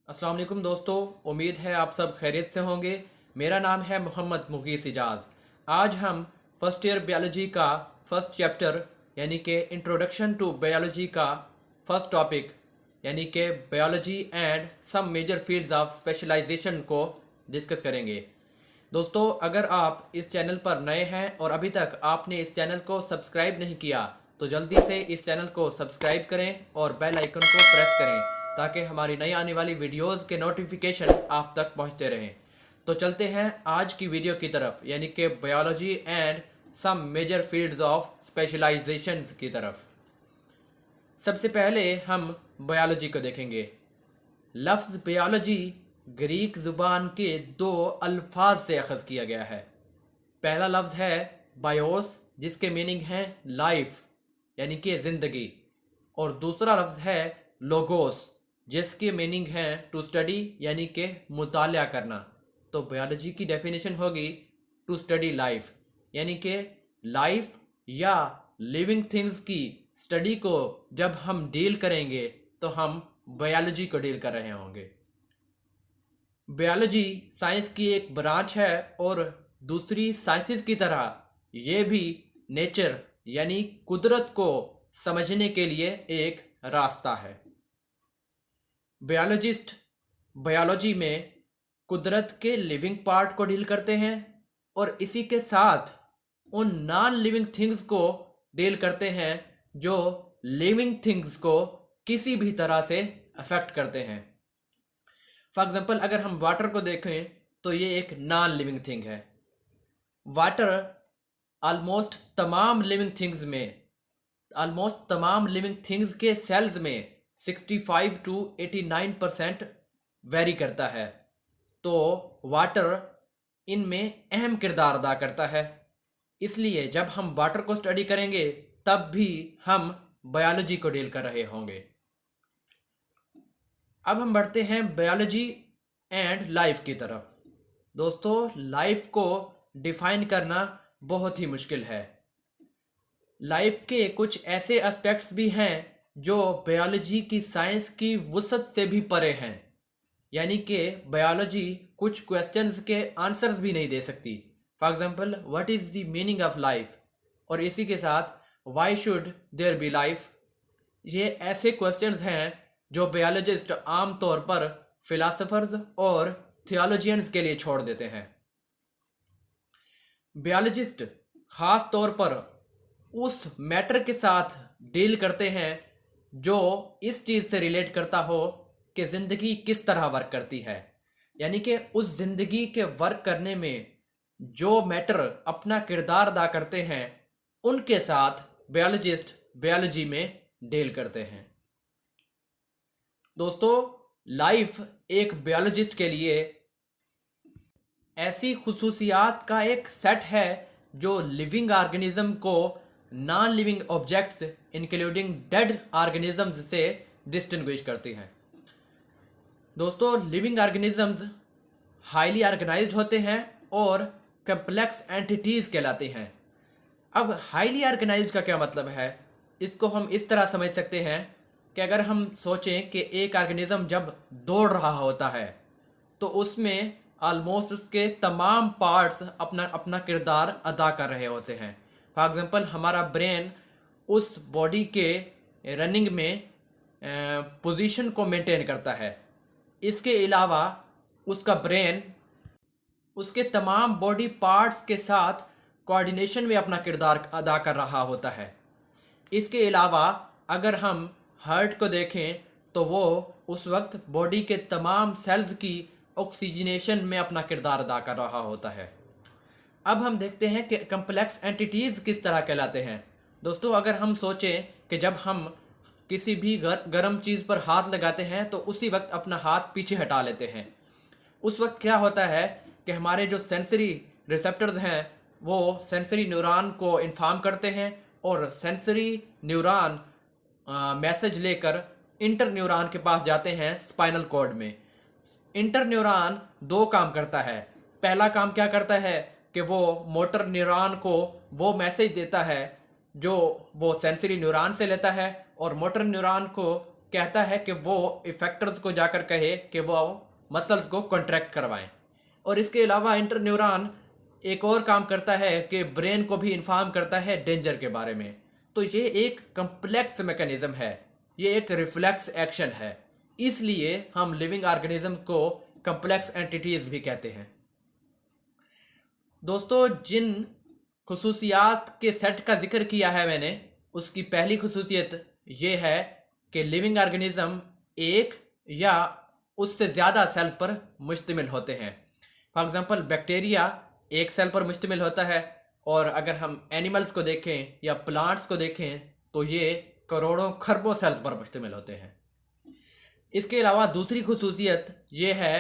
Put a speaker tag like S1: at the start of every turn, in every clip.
S1: अस्सलाम वालेकुम दोस्तों, उम्मीद है आप सब खैरियत से होंगे। मेरा नाम है मोहम्मद मुगीस इजाज़। आज हम फर्स्ट ईयर बायोलॉजी का फर्स्ट चैप्टर यानी कि इंट्रोडक्शन टू बायोलॉजी का फर्स्ट टॉपिक यानी कि biology and some major fields of specialization को डिस्कस करेंगे। दोस्तों, अगर आप इस चैनल पर नए हैं और अभी तक आपने इस चैनल को सब्सक्राइब नहीं किया तो जल्दी से इस चैनल को सब्सक्राइब करें और बेल आइकन को प्रेस करें ताकि हमारी नई आने वाली वीडियोस के नोटिफिकेशन आप तक पहुंचते रहें। तो चलते हैं आज की वीडियो की तरफ यानी कि biology and some major fields of specializations की तरफ। सबसे पहले हम बायोलॉजी को देखेंगे। लफ्ज़ बायोलॉजी ग्रीक ज़ुबान के दो अल्फाज से अखज़ किया गया है। पहला लफ्ज़ है बायोस जिसके मीनिंग है लाइफ यानी कि ज़िंदगी, और दूसरा लफ्ज़ है लोगोस जिसकी मीनिंग है टू स्टडी यानी कि मुतालिया करना। तो बायोलॉजी की डेफिनेशन होगी टू स्टडी लाइफ यानी कि लाइफ या लिविंग थिंग्स की स्टडी को जब हम डील करेंगे तो हम बायोलॉजी को डील कर रहे होंगे। बायोलॉजी साइंस की एक ब्रांच है और दूसरी साइंसेस की तरह ये भी नेचर यानी कुदरत को समझने के लिए एक रास्ता है। बायोलॉजिस्ट बायोलॉजी में कुदरत के लिविंग पार्ट को डील करते हैं और इसी के साथ उन नॉन लिविंग थिंग्स को डील करते हैं जो लिविंग थिंग्स को किसी भी तरह से अफेक्ट करते हैं। फॉर एग्जांपल, अगर हम वाटर को देखें तो ये एक नॉन लिविंग थिंग है। वाटर ऑलमोस्ट तमाम लिविंग थिंग्स के सेल्स में 65 टू 89% वेरी करता है। तो वाटर इनमें अहम किरदार अदा करता है। इसलिए जब हम वाटर को स्टडी करेंगे तब भी हम बायोलॉजी को डील कर रहे होंगे। अब हम बढ़ते हैं बायोलॉजी एंड लाइफ की तरफ। दोस्तों, लाइफ को डिफाइन करना बहुत ही मुश्किल है। लाइफ के कुछ ऐसे एस्पेक्ट्स भी हैं जो बायोलॉजी की साइंस की वुसअत से भी परे हैं, यानी कि बायोलॉजी कुछ क्वेश्चंस के आंसर्स भी नहीं दे सकती। For example, what is the meaning of life, और इसी के साथ why should there be life. ये ऐसे क्वेश्चंस हैं जो बायोलॉजिस्ट आम तौर पर फिलासफर्स और थियोलॉजियंस के लिए छोड़ देते हैं। बायोलॉजिस्ट ख़ास तौर पर उस मैटर के साथ डील करते हैं जो इस चीज़ से रिलेट करता हो कि ज़िंदगी किस तरह वर्क करती है, यानी कि उस ज़िंदगी के वर्क करने में जो मैटर अपना किरदार अदा करते हैं उनके साथ बायोलॉजिस्ट बायोलॉजी में डील करते हैं। दोस्तों, लाइफ एक बायोलॉजिस्ट के लिए ऐसी खुसूसियात का एक सेट है जो लिविंग ऑर्गेनिज्म को non living objects including dead organisms से डिस्टिंग्विश करती हैं। दोस्तों, लिविंग ऑर्गेनिजम्स हाईली ऑर्गेनाइज्ड होते हैं और कम्प्लेक्स एंटिटीज़ कहलाते हैं। अब हाईली ऑर्गेनाइज्ड का क्या मतलब है, इसको हम इस तरह समझ सकते हैं कि अगर हम सोचें कि एक ऑर्गेनिज्म जब दौड़ रहा होता है तो उसमें ऑलमोस्ट उसके तमाम पार्ट्स अपना अपना किरदार अदा कर रहे होते हैं। फॉर एग्जांपल, हमारा ब्रेन उस बॉडी के रनिंग में पोजीशन को मेंटेन करता है। इसके अलावा उसका ब्रेन उसके तमाम बॉडी पार्ट्स के साथ कोऑर्डिनेशन में अपना किरदार अदा कर रहा होता है। इसके अलावा अगर हम हार्ट को देखें तो वो उस वक्त बॉडी के तमाम सेल्स की ऑक्सीजनेशन में अपना किरदार अदा कर रहा होता है। अब हम देखते हैं कि कम्प्लेक्स एंटिटीज़ किस तरह कहलाते हैं। दोस्तों, अगर हम सोचें कि जब हम किसी भी गर्म चीज़ पर हाथ लगाते हैं तो उसी वक्त अपना हाथ पीछे हटा लेते हैं। उस वक्त क्या होता है कि हमारे जो सेंसरी रिसेप्टर्स हैं वो सेंसरी न्यूरॉन को इन्फॉर्म करते हैं और सेंसरी न्यूरॉन मैसेज लेकर इंटर न्यूरॉन के पास जाते हैं स्पाइनल कॉर्ड में। इंटर न्यूरॉन दो काम करता है। पहला काम क्या करता है कि वो मोटर न्यूरॉन को वो मैसेज देता है जो वो सेंसरी न्यूरॉन से लेता है, और मोटर न्यूरॉन को कहता है कि वो इफेक्टर्स को जाकर कहे कि वो मसल्स को कॉन्ट्रैक्ट करवाएं। और इसके अलावा इंटरन्यूरॉन एक और काम करता है कि ब्रेन को भी इन्फॉर्म करता है डेंजर के बारे में। तो ये एक कम्प्लेक्स मैकेनिज्म है, ये एक रिफ्लेक्स एक्शन है, इसलिए हम लिविंग ऑर्गेनिज्म को कम्प्लेक्स एंटिटीज भी कहते हैं। दोस्तों, जिन खुसूसियात के सेट का जिक्र किया है मैंने, उसकी पहली खुसूसियत ये है कि लिविंग ऑर्गेनिज्म एक या उससे ज़्यादा सेल्स पर मुश्तमिल होते हैं। फॉर एग्जांपल बैक्टीरिया एक सेल पर मुश्तमिल होता है, और अगर हम एनिमल्स को देखें या प्लांट्स को देखें तो ये करोड़ों खरबों सेल्स पर मुश्तमिल होते हैं। इसके अलावा दूसरी खुसूसियत ये है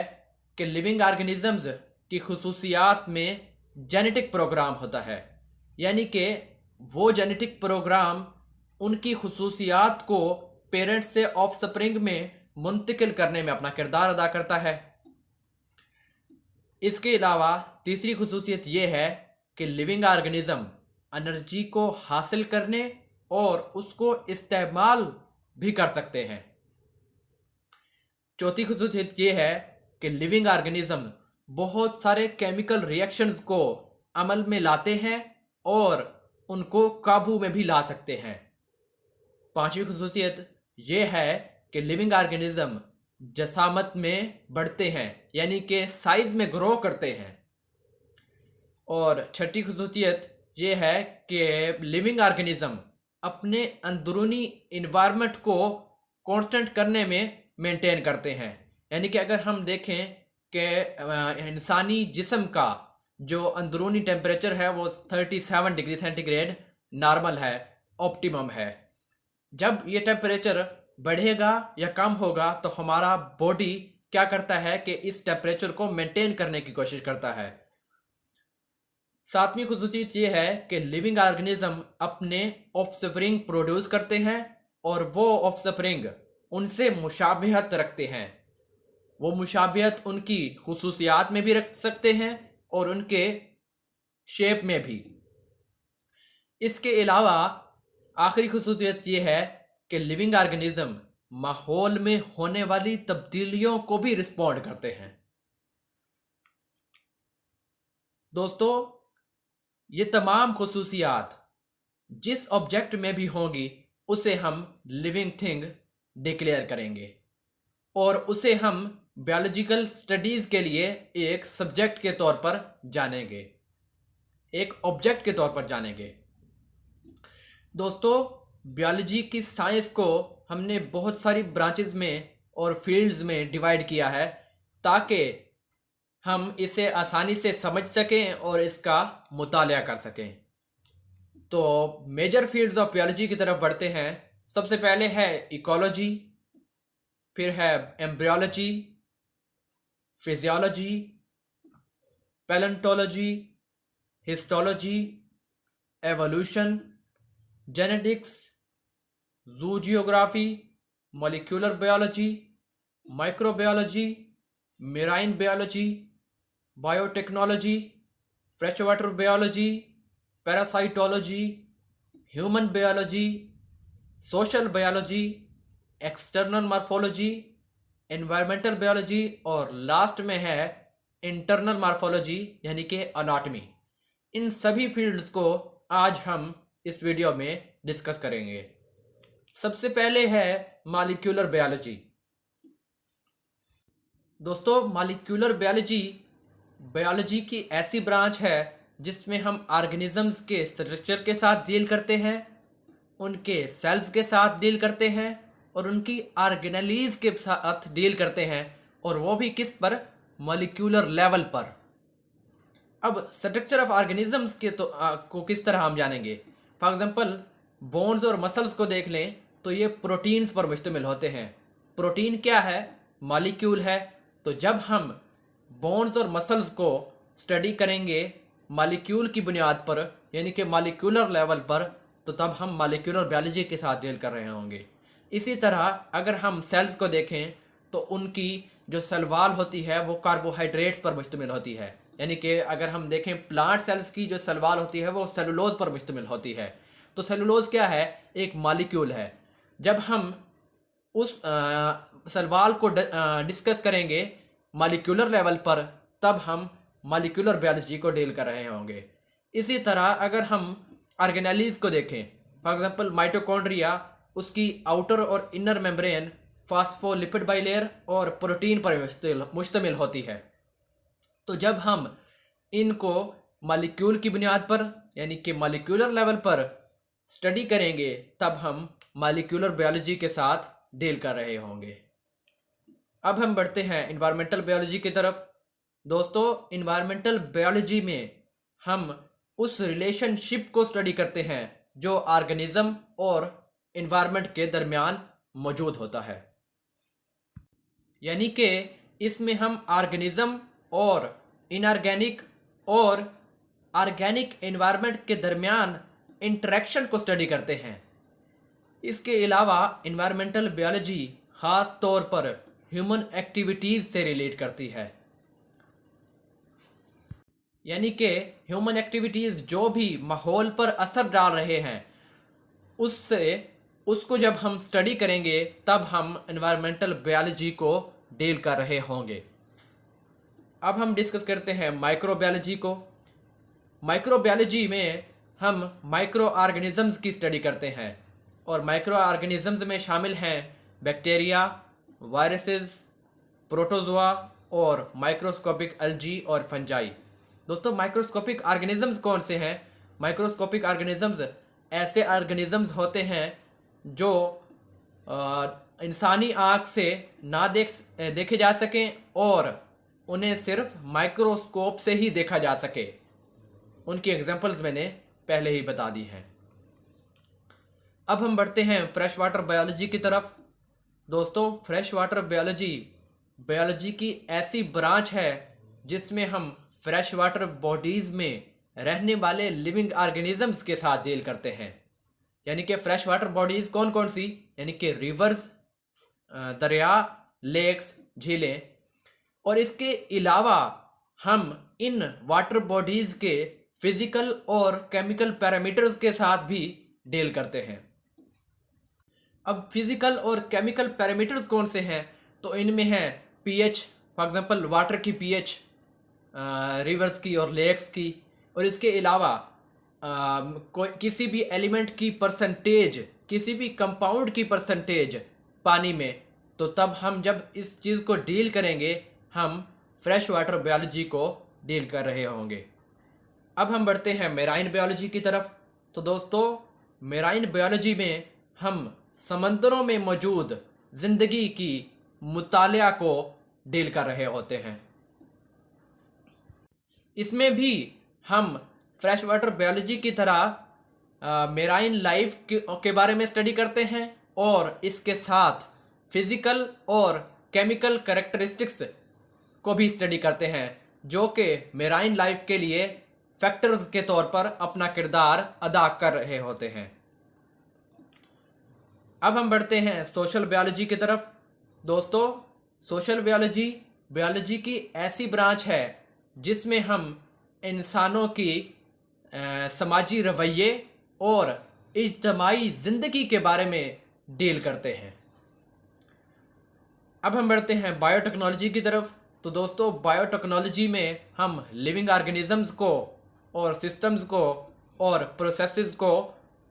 S1: कि लिविंग ऑर्गेनिजम्स की खुसूसियात में जेनेटिक प्रोग्राम होता है, यानी कि वो जेनेटिक प्रोग्राम उनकी खुसूसियात को पेरेंट्स से ऑफस्प्रिंग में मुंतकिल करने में अपना किरदार अदा करता है। इसके अलावा तीसरी खुसूसियत ये है कि लिविंग ऑर्गेनिज्म एनर्जी को हासिल करने और उसको इस्तेमाल भी कर सकते हैं। चौथी खुसूसियत ये है कि लिविंग ऑर्गेनिज्म बहुत सारे केमिकल रिएक्शंस को अमल में लाते हैं और उनको काबू में भी ला सकते हैं। पांचवी खुसूसियत ये है कि लिविंग ऑर्गेनिज्म जसामत में बढ़ते हैं, यानी कि साइज में ग्रो करते हैं। और छठी खुसूसियत ये है कि लिविंग ऑर्गेनिज्म अपने अंदरूनी इन्वायरमेंट को कांस्टेंट करने में मेंटेन करते हैं, यानी कि अगर हम देखें कि इंसानी जिस्म का जो अंदरूनी टेम्परेचर है वो 37 डिग्री सेंटीग्रेड नॉर्मल है, ऑप्टिमम है। जब ये टेम्परेचर बढ़ेगा या कम होगा तो हमारा बॉडी क्या करता है कि इस टेम्परेचर को मेंटेन करने की कोशिश करता है। सातवीं खुसूसियत ये है कि लिविंग ऑर्गेनिज्म अपने ऑफस्प्रिंग प्रोड्यूस करते हैं और वो ऑफस्प्रिंग उनसे मुशाबिहत रखते हैं। वो मुशाबिहत उनकी खुसूसियात में भी रख सकते हैं और उनके शेप में भी। इसके अलावा आखिरी खुसूसियत ये है कि लिविंग ऑर्गेनिज्म माहौल में होने वाली तब्दीलियों को भी रिस्पॉन्ड करते हैं। दोस्तों, ये तमाम खुसूसियात जिस ऑब्जेक्ट में भी होंगी उसे हम लिविंग थिंग डिक्लेयर करेंगे और उसे हम बायोलॉजिकल स्टडीज़ के लिए एक सब्जेक्ट के तौर पर जानेंगे, एक ऑब्जेक्ट के तौर पर जानेंगे। दोस्तों, बायोलॉजी की साइंस को हमने बहुत सारी ब्रांचेस में और फील्ड्स में डिवाइड किया है ताकि हम इसे आसानी से समझ सकें और इसका मुतालिया कर सकें। तो मेजर फील्ड्स ऑफ बायोलॉजी की तरफ बढ़ते हैं। सबसे पहले है इकोलॉजी, फिर है embryology, physiology, palaeontology, histology, evolution, genetics, zoogeography, molecular biology, microbiology, marine biology, biotechnology, fresh water biology, parasitology, human biology, social biology, external morphology, environmental biology और लास्ट में है इंटरनल मॉर्फोलॉजी यानी कि अनाटमी। इन सभी fields को आज हम इस वीडियो में डिस्कस करेंगे। सबसे पहले है मॉलिक्यूलर बायोलॉजी। दोस्तों, मॉलिक्यूलर बायोलॉजी की ऐसी ब्रांच है जिसमें हम ऑर्गेनिजम्स के स्ट्रक्चर के साथ डील करते हैं, उनके सेल्स के साथ डील करते हैं और उनकी ऑर्गेनेलीज के साथ डील करते हैं, और वो भी किस पर? मॉलिक्यूलर लेवल पर। अब स्ट्रक्चर ऑफ ऑर्गेनिजम्स के को किस तरह हम जानेंगे? फॉर एग्जांपल बोन्स और मसल्स को देख लें तो ये प्रोटीन्स पर मुश्तमिल होते हैं। प्रोटीन क्या है? मॉलिक्यूल है। तो जब हम बोन्स और मसल्स को स्टडी करेंगे मॉलिक्यूल की बुनियाद पर, यानी कि मॉलिक्यूलर लेवल पर, तो तब हम मॉलिक्यूलर बायोलॉजी के साथ डील कर रहे होंगे। इसी तरह अगर हम सेल्स को देखें तो उनकी जो सेल वॉल होती है वो कार्बोहाइड्रेट्स पर मुश्तमिल होती है, यानी कि अगर हम देखें प्लांट सेल्स की जो सेल वॉल होती है वो सेलुलोज पर मुश्तमिल होती है। तो सेलुलोज क्या है? एक मॉलिक्यूल है। जब हम उस सवाल को डिस्कस करेंगे मॉलिक्यूलर लेवल पर, तब हम मॉलिक्यूलर बायोलॉजी को डील कर रहे होंगे। इसी तरह अगर हम ऑर्गेनेलीज को देखें, फॉर एग्जांपल माइटोकॉन्ड्रिया, उसकी आउटर और इनर मेम्ब्रेन फॉस्फोलिपिड बाइलेयर और प्रोटीन पर मुश्तमिल होती है। तो जब हम इनको मॉलिक्यूल की बुनियाद पर यानी कि मॉलिक्यूलर लेवल पर स्टडी करेंगे, तब हम मॉलिक्यूलर बायोलॉजी के साथ डील कर रहे होंगे। अब हम बढ़ते हैं इन्वायरमेंटल बायोलॉजी की तरफ। दोस्तों, इन्वायरमेंटल बायोलॉजी में हम उस रिलेशनशिप को स्टडी करते हैं जो ऑर्गेनिज्म और इन्वायरमेंट के दरमियान मौजूद होता है। यानी कि इसमें हम ऑर्गेनिज्म और इनऑर्गेनिक और ऑर्गेनिक इन्वायरमेंट के दरमियान इंटरेक्शन को स्टडी करते हैं। इसके अलावा इन्वायरमेंटल बायोलॉजी ख़ास तौर पर ह्यूमन एक्टिविटीज़ से रिलेट करती है। यानी कि ह्यूमन एक्टिविटीज़ जो भी माहौल पर असर डाल रहे हैं, उसको जब हम स्टडी करेंगे, तब हम इन्वायरमेंटल बायोलॉजी को डील कर रहे होंगे। अब हम डिस्कस करते हैं माइक्रोबायोलॉजी को। माइक्रोबायोलॉजी में हम माइक्रो ऑर्गेनिजम्स की स्टडी करते हैं, और माइक्रो ऑर्गेनिजम्स में शामिल हैं बैक्टीरिया, वायरसेस, प्रोटोजोआ और माइक्रोस्कोपिक एल्गी और फंजाई। दोस्तों, माइक्रोस्कोपिक ऑर्गेनिजम्स कौन से हैं? माइक्रोस्कोपिक ऑर्गेनिजम्स ऐसे ऑर्गेनिजम्स होते हैं जो इंसानी आँख से ना देखे जा सकें और उन्हें सिर्फ माइक्रोस्कोप से ही देखा जा सके। उनकी एग्जांपल्स मैंने पहले ही बता दी हैं। अब हम बढ़ते हैं फ्रेश वाटर बायोलॉजी की तरफ। दोस्तों, फ्रेश वाटर बायोलॉजी की ऐसी ब्रांच है जिसमें हम फ्रेश वाटर बॉडीज़ में रहने वाले लिविंग ऑर्गेनिजम्स के साथ डील करते हैं। यानी कि फ्रेश वाटर बॉडीज़ कौन कौन सी? यानी कि रिवर्स, दरिया, लेक्स, झीलें, और इसके अलावा हम इन वाटर बॉडीज़ के फिज़िकल और केमिकल पैरामीटर्स के साथ भी डील करते हैं। अब फिज़िकल और केमिकल पैरामीटर्स कौन से हैं? तो इनमें है पीएच, फॉर एग्जांपल वाटर की पीएच, रिवर्स की और लेक्स की, और इसके अलावा किसी भी एलिमेंट की परसेंटेज, किसी भी कंपाउंड की परसेंटेज पानी में। तो तब हम जब इस चीज़ को डील करेंगे, हम फ्रेश वाटर बायोलॉजी को डील कर रहे होंगे। अब हम बढ़ते हैं मेराइन बायोलॉजी की तरफ। तो दोस्तों, मेराइन बायोलॉजी में हम समंदरों में मौजूद ज़िंदगी की मुतालिया को डील कर रहे होते हैं। इसमें भी हम फ्रेश वाटर बायोलॉजी की तरह मेराइन लाइफ के बारे में स्टडी करते हैं, और इसके साथ फिज़िकल और केमिकल कैरेक्टरिस्टिक्स को भी स्टडी करते हैं, जो कि मेराइन लाइफ के लिए फैक्टर्स के तौर पर अपना किरदार अदा कर रहे होते हैं। अब हम बढ़ते हैं सोशल बायोलॉजी की तरफ। दोस्तों, सोशल बायोलॉजी की ऐसी ब्रांच है जिसमें हम इंसानों की समाजी रवैये और इज्तमाई ज़िंदगी के बारे में डील करते हैं। अब हम बढ़ते हैं बायोटेक्नोलॉजी की तरफ। तो दोस्तों, बायोटेक्नोलॉजी में हम लिविंग ऑर्गेनिजम्स को और सिस्टम्स को और प्रोसेसेस को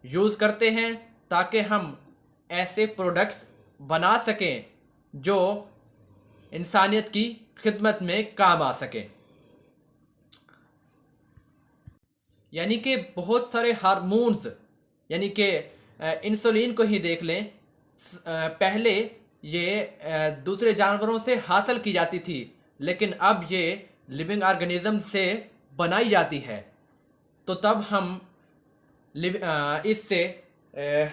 S1: यूज़ करते हैं ताकि हम ऐसे प्रोडक्ट्स बना सकें जो इंसानियत की खिदमत में काम आ सकें। यानी कि बहुत सारे हार्मोन्स, यानी कि इंसुलिन को ही देख लें, पहले ये दूसरे जानवरों से हासिल की जाती थी, लेकिन अब ये लिविंग ऑर्गेनिज्म से बनाई जाती है। तो तब हम इससे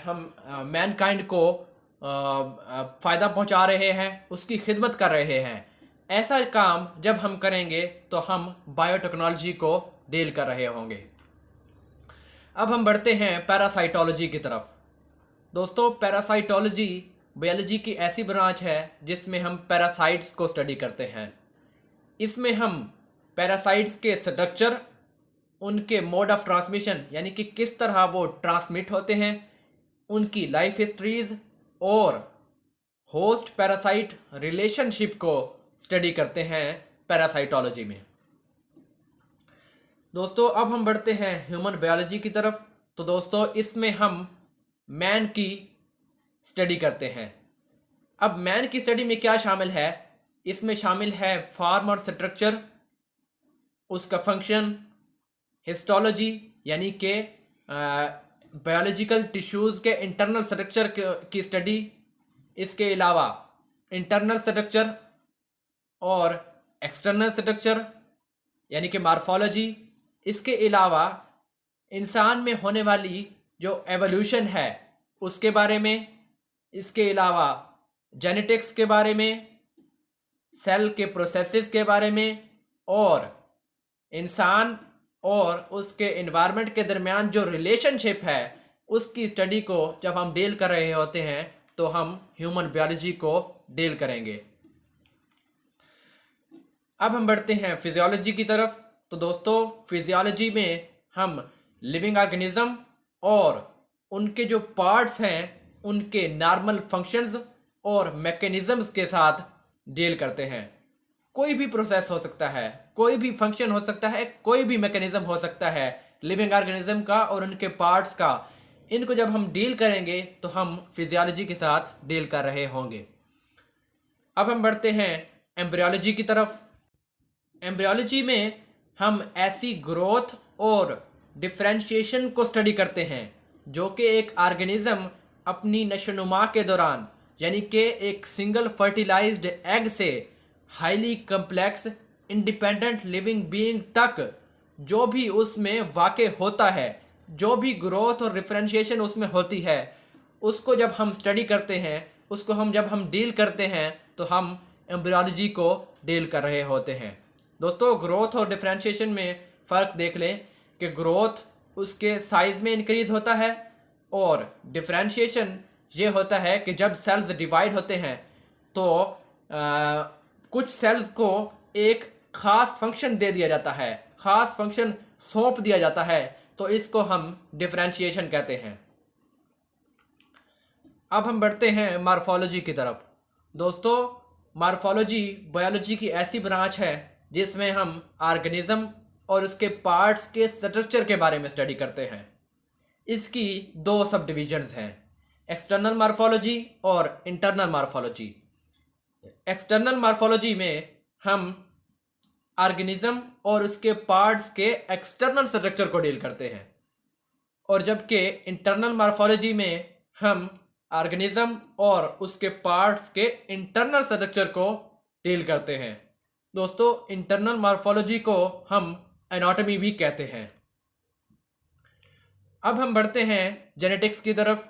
S1: हम मैनकाइंड को फ़ायदा पहुंचा रहे हैं, उसकी खिदमत कर रहे हैं। ऐसा काम जब हम करेंगे तो हम बायोटेक्नोलॉजी को डील कर रहे होंगे। अब हम बढ़ते हैं पैरासाइटोलॉजी की तरफ। दोस्तों, पैरासाइटोलॉजी बायोलॉजी की ऐसी ब्रांच है जिसमें हम पैरासाइट्स को स्टडी करते हैं। इसमें हम पैरासाइट्स के स्ट्रक्चर, उनके मोड ऑफ ट्रांसमिशन, यानी कि किस तरह वो ट्रांसमिट होते हैं, उनकी लाइफ हिस्ट्रीज और होस्ट पैरासाइट रिलेशनशिप को स्टडी करते हैं पैरासाइटोलॉजी में। दोस्तों अब हम बढ़ते हैं ह्यूमन बायोलॉजी की तरफ। तो दोस्तों इसमें हम मैन की स्टडी करते हैं। अब मैन की स्टडी में क्या शामिल है? इसमें शामिल है फॉर्म और स्ट्रक्चर, उसका फंक्शन, हिस्टोलॉजी यानी कि बायोलॉजिकल टिश्यूज़ के इंटरनल स्ट्रक्चर की स्टडी, इसके अलावा इंटरनल स्ट्रक्चर और एक्सटर्नल स्ट्रक्चर यानी कि मॉर्फोलॉजी, इसके अलावा इंसान में होने वाली जो एवोल्यूशन है उसके बारे में, इसके अलावा जेनेटिक्स के बारे में, सेल के प्रोसेसेस के बारे में, और इंसान और उसके एनवायरनमेंट के दरमियान जो रिलेशनशिप है उसकी स्टडी को जब हम डील कर रहे होते हैं तो हम ह्यूमन बायोलॉजी को डील करेंगे। अब हम बढ़ते हैं फिजियोलॉजी की तरफ। तो दोस्तों फिजियोलॉजी में हम लिविंग ऑर्गेनिज्म और उनके जो पार्ट्स हैं उनके नॉर्मल फंक्शंस और मैकेनिज्म्स के साथ डील करते हैं। कोई भी प्रोसेस हो सकता है, कोई भी फंक्शन हो सकता है, कोई भी मैकेनिज्म हो सकता है लिविंग ऑर्गेनिज्म का और उनके पार्ट्स का। इनको जब हम डील करेंगे तो हम फिजियोलॉजी के साथ डील कर रहे होंगे। अब हम बढ़ते हैं एम्ब्रियोलॉजी की तरफ। एम्ब्रियोलॉजी में हम ऐसी ग्रोथ और डिफरेंशिएशन को स्टडी करते हैं जो कि एक ऑर्गेनिज्म अपनी नशोनुमा के दौरान यानी कि एक सिंगल फर्टिलाइज्ड एग से highly complex independent living being तक जो भी उसमें वाक़ होता है, जो भी ग्रोथ और डिफरेंशिएशन उसमें होती है, उसको जब हम स्टडी करते हैं, उसको जब हम डील करते हैं तो हम एम्ब्रियोलॉजी को डील कर रहे होते हैं। दोस्तों ग्रोथ और डिफरेंशिएशन में फ़र्क देख लें कि ग्रोथ उसके साइज़ में इंक्रीज़ होता है और डिफरेंशिएशन ये होता है कि जब सेल्स डिवाइड होते हैं तो कुछ सेल्स को एक ख़ास फंक्शन दे दिया जाता है, ख़ास फंक्शन सौंप दिया जाता है, तो इसको हम डिफरेंशिएशन कहते हैं। अब हम बढ़ते हैं मॉर्फोलॉजी की तरफ। दोस्तों मॉर्फोलॉजी बायोलॉजी की ऐसी ब्रांच है जिसमें हम ऑर्गेनिज्म और उसके पार्ट्स के स्ट्रक्चर के बारे में स्टडी करते हैं। इसकी दो सब डिविजन्स हैं, एक्सटर्नल मॉर्फोलॉजी और इंटरनल मॉर्फोलॉजी। एक्सटर्नल मॉर्फोलॉजी में हम ऑर्गेनिज्म और उसके पार्ट्स के एक्सटर्नल स्ट्रक्चर को डील करते हैं, और जबकि इंटरनल मॉर्फोलॉजी में हम ऑर्गेनिज्म और उसके पार्ट्स के इंटरनल स्ट्रक्चर को डील करते हैं। दोस्तों इंटरनल मॉर्फोलॉजी को हम एनाटॉमी भी कहते हैं। अब हम बढ़ते हैं जेनेटिक्स की तरफ।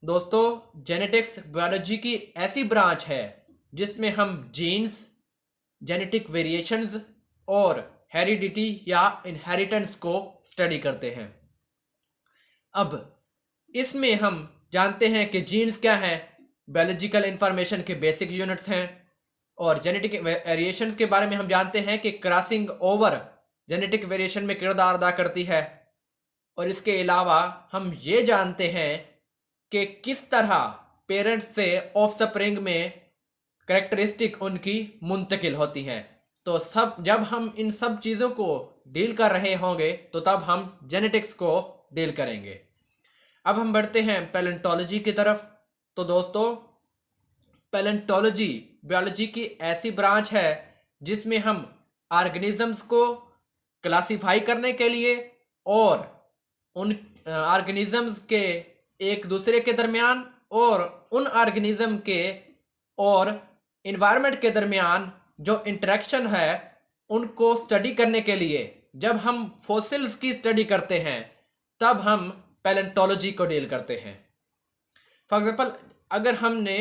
S1: दोस्तों जेनेटिक्स बायोलॉजी की ऐसी ब्रांच है जिसमें हम जीन्स, जेनेटिक वेरिएशंस और हेरिडिटी या इनहेरिटेंस को स्टडी करते हैं। अब इसमें हम जानते हैं कि जीन्स क्या है, बायोलॉजिकल इंफॉर्मेशन के बेसिक यूनिट्स हैं, और जेनेटिक वेरिएशंस के बारे में हम जानते हैं कि क्रॉसिंग ओवर जेनेटिक वेरिएशन में किरदार अदा करती है। और इसके अलावा हम ये जानते हैं कि किस तरह पेरेंट्स से ऑफस्प्रिंग में कैरेक्टरिस्टिक उनकी मुंतकिल होती हैं। तो जब हम इन सब चीज़ों को डील कर रहे होंगे तो तब हम जेनेटिक्स को डील करेंगे। अब हम बढ़ते हैं पैलेंटोलॉजी की तरफ। तो दोस्तों पैलेंटोलॉजी बायोलॉजी की ऐसी ब्रांच है जिसमें हम ऑर्गेनिजम्स को क्लासिफाई करने के लिए और उन ऑर्गेनिजम्स के एक दूसरे के दरमियान और उन ऑर्गेनिज्म के और इन्वायरमेंट के दरमियान जो इंटरेक्शन है उनको स्टडी करने के लिए जब हम फॉसिल्स की स्टडी करते हैं तब हम पैलेंटोलॉजी को डील करते हैं। फॉर एग्जांपल अगर हमने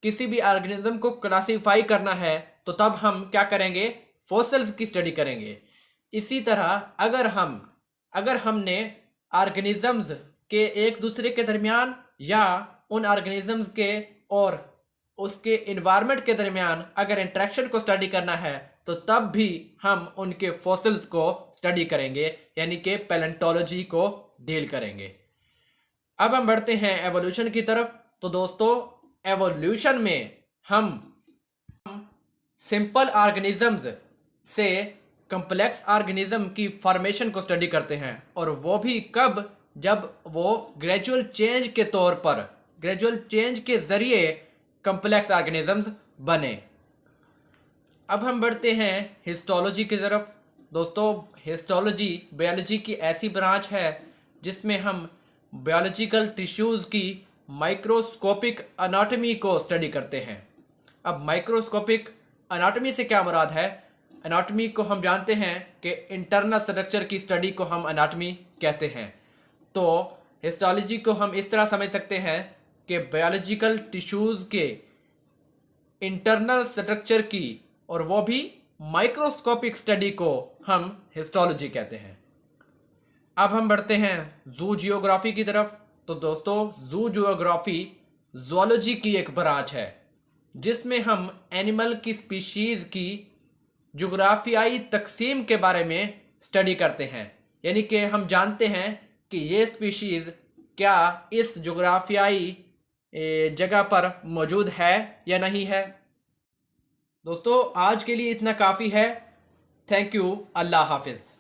S1: किसी भी ऑर्गेनिज्म को क्लासीफाई करना है तो तब हम क्या करेंगे, फॉसिल्स की स्टडी करेंगे। इसी तरह अगर हमने ऑर्गेनिजम्स के एक दूसरे के दरमियान या उन ऑर्गेनिजम्स के और उसके इन्वायरमेंट के दरमियान अगर इंटरेक्शन को स्टडी करना है तो तब भी हम उनके फॉसिल्स को स्टडी करेंगे, यानी कि पैलेंटोलॉजी को डील करेंगे। अब हम बढ़ते हैं एवोल्यूशन की तरफ। तो दोस्तों एवोल्यूशन में हम सिंपल ऑर्गेनिजम्स से कम्प्लेक्स ऑर्गेनिज्म की फॉर्मेशन को स्टडी करते हैं, और वो भी कब, जब वो ग्रेजुअल चेंज के तौर पर, ग्रेजुअल चेंज के ज़रिए कम्प्लेक्स ऑर्गेनिजम्स बने। अब हम बढ़ते हैं हिस्टोलॉजी की तरफ। दोस्तों, हिस्टोलॉजी बायोलॉजी की ऐसी ब्रांच है जिसमें हम बायोलॉजिकल टिश्यूज़ की माइक्रोस्कोपिक अनाटमी को स्टडी करते हैं। अब माइक्रोस्कोपिक अनाटमी से क्या मुराद है? अनाटमी को हम जानते हैं कि इंटरनल स्ट्रक्चर की स्टडी को हम अनाटमी कहते हैं। तो हिस्टोलॉजी को हम इस तरह समझ सकते हैं कि बायोलॉजिकल टिश्यूज़ के इंटरनल स्ट्रक्चर की, और वो भी माइक्रोस्कोपिक स्टडी को हम हिस्टोलॉजी कहते हैं। अब हम बढ़ते हैं जू जियोग्राफी की तरफ। तो दोस्तों, जू जियोग्राफी जूलॉजी की एक ब्रांच है जिसमें हम एनिमल की स्पीशीज़ की जोग्राफियाई तकसीम के बारे में स्टडी करते हैं, यानी कि हम जानते हैं कि ये स्पीशीज़ क्या इस जोग्राफियाई जगह पर मौजूद है या नहीं है। दोस्तों, आज के लिए इतना काफ़ी है। Thank you. अल्लाह हाफिज़।